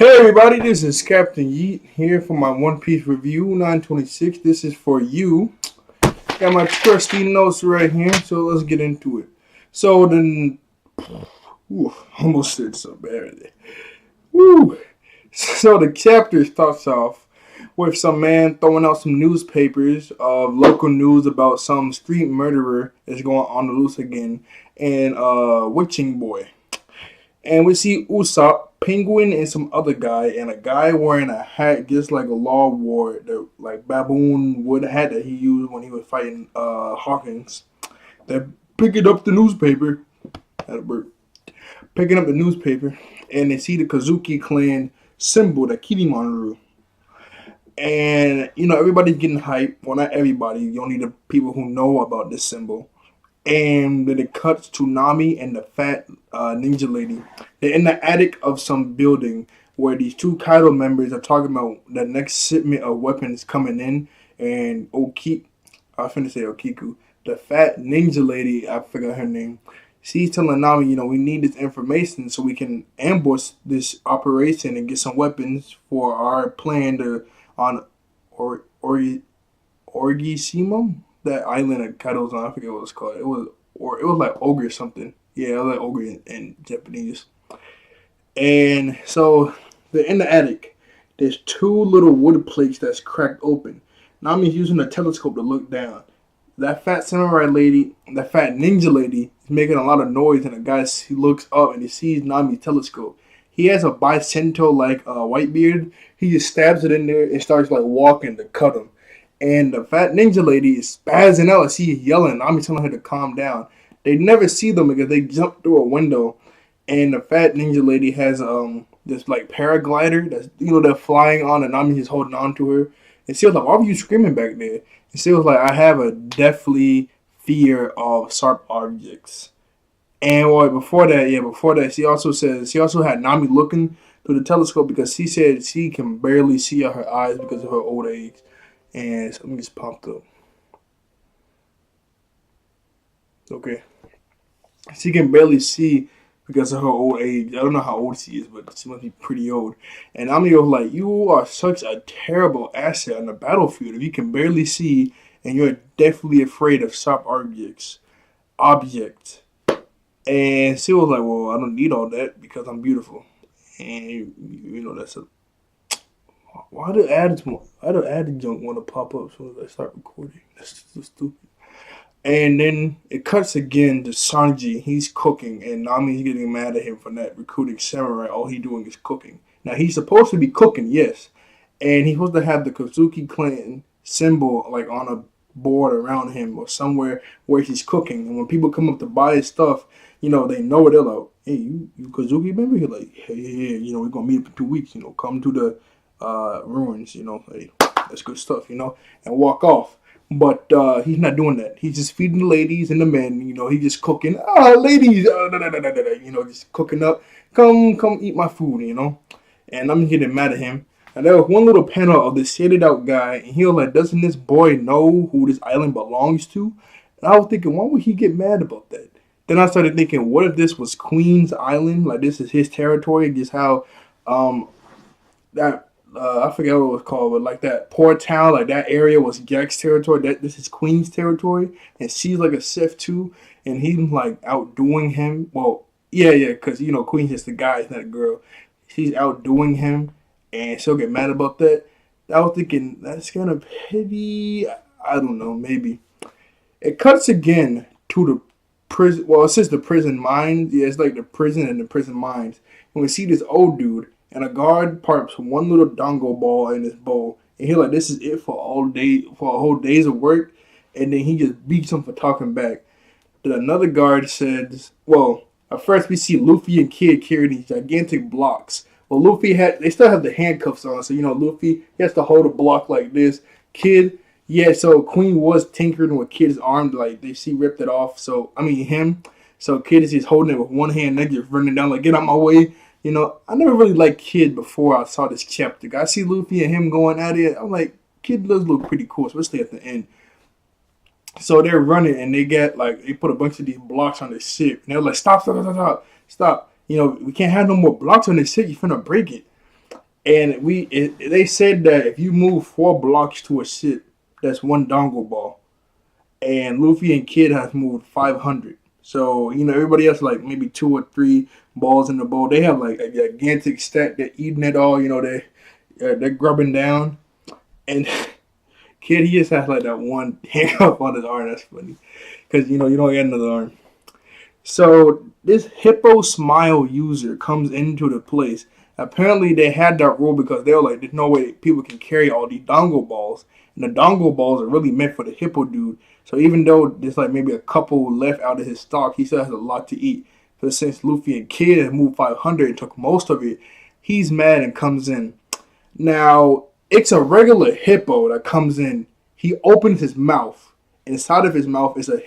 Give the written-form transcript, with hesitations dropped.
Hey everybody, this is Captain Yeet here for my One Piece review 926. This is for you. Got my trusty notes right here, so let's get into it. So then, almost said so bad. Woo. So the chapter starts off with some man throwing out some newspapers of local news about some street murderer that's going on the loose again, and witching boy. And we see Usopp, Penguin, and some other guy, and a guy wearing a hat just like a law ward, the like baboon wood hat that he used when he was fighting Hawkins. They're picking up the newspaper. Had a bird. Picking up the newspaper, and they see the Kazuki clan symbol, the Kirimaru. And everybody's getting hyped. Well, not everybody. Only the people who know about this symbol. And then it cuts to Nami and the fat ninja lady. They're in the attic of some building where these two Kaido members are talking about the next shipment of weapons coming in. And I was finna say Okiku, the fat ninja lady, I forgot her name. She's telling Nami, we need this information so we can ambush this operation and get some weapons for our plan to on Orgishima, that island of Kaido's on. I forget what it's called. It was like ogre or something. Yeah, it was like ogre in Japanese. And so they're in the attic. There's two little wood plates that's cracked open. Nami's using a telescope to look down. That fat samurai lady, that fat ninja lady, is making a lot of noise, and the guy, he looks up and he sees Nami's telescope. He has a bicento like white beard. He just stabs it in there and starts like walking to cut him. And the fat ninja lady is spazzing out. She's yelling. I'm telling her to calm down. They never see them because they jump through a window. And the fat ninja lady has this like paraglider that's they're flying on, and Nami is holding on to her. And she was like, "Why were you screaming back there?" And she was like, "I have a deathly fear of sharp objects." And before that, she also had Nami looking through the telescope because she said she can barely see out her eyes because of her old age. And something just popped up. Okay. She can barely see because of her old age. I don't know how old she is, but she must be pretty old. And Ami was like, "You are such a terrible asset on the battlefield if you can barely see and you're definitely afraid of sharp objects." And she was like, "Well, I don't need all that because I'm beautiful." And that's a why do added junk want to pop up as soon as I start recording? That's just so stupid. And then it cuts again to Sanji. He's cooking, and Nami's getting mad at him for not recruiting samurai. All he's doing is cooking. Now he's supposed to be cooking, yes, and he's supposed to have the Kazuki clan symbol like on a board around him or somewhere where he's cooking. And when people come up to buy his stuff, they know it. They're like, "Hey, you Kazuki member?" He's like, "Hey, we're gonna meet up in 2 weeks. Come to the ruins, hey, that's good stuff, and walk off." But he's not doing that. He's just feeding the ladies and the men, he's just cooking. Ladies, just cooking up. Come eat my food, And I'm getting mad at him. And there was one little panel of this shaded out guy, and he was like, "Doesn't this boy know who this island belongs to?" And I was thinking, why would he get mad about that? Then I started thinking, what if this was Queen's Island? Like, this is his territory, just how that I forget what it was called, but like that port town, like that area was Jack's territory. That this is Queen's territory, and she's like a chef too, and he's like outdoing him. Well, yeah, because Queen's just the guy, it's not a girl. She's outdoing him, and she'll get mad about that. I was thinking that's kind of petty. I don't know, maybe. It cuts again to the prison. Well, it says the prison mines. Yeah, it's like the prison and the prison mines. And we see this old dude. And a guard parks one little dongo ball in his bowl. And he's like, "This is it for a whole day's of work." And then he just beats him for talking back. Then another guard says, well, at first we see Luffy and Kid carry these gigantic blocks. Well, they still have the handcuffs on. So, Luffy, he has to hold a block like this. Kid, yeah, so Queen was tinkering with Kid's arm. Like, she ripped it off. So, him. So, Kid is just holding it with one hand. And just running down like, "Get out my way." I never really liked Kid before I saw this chapter. I see Luffy and him going at it. I'm like, Kid does look pretty cool, especially at the end. So they're running, and they put a bunch of these blocks on the ship. And they're like, "Stop. We can't have no more blocks on this ship. You're finna break it." And they said that if you move 4 blocks to a ship, that's one dongle ball. And Luffy and Kid has moved 500. So everybody else like maybe 2 or 3 balls in the bowl. They have like a gigantic stack. They're eating it all. They're grubbing down. And Kid, he just has like that one handcuff on his arm. That's funny because you don't get another arm. So this Hippo Smile user comes into the place. Apparently they had that rule because they were like, there's no way people can carry all these dongle balls. And the dongle balls are really meant for the Hippo dude. So even though there's like maybe a couple left out of his stock, he still has a lot to eat. But since Luffy and Kid have moved 500 and took most of it, he's mad and comes in. Now, it's a regular hippo that comes in. He opens his mouth. Inside of his mouth is a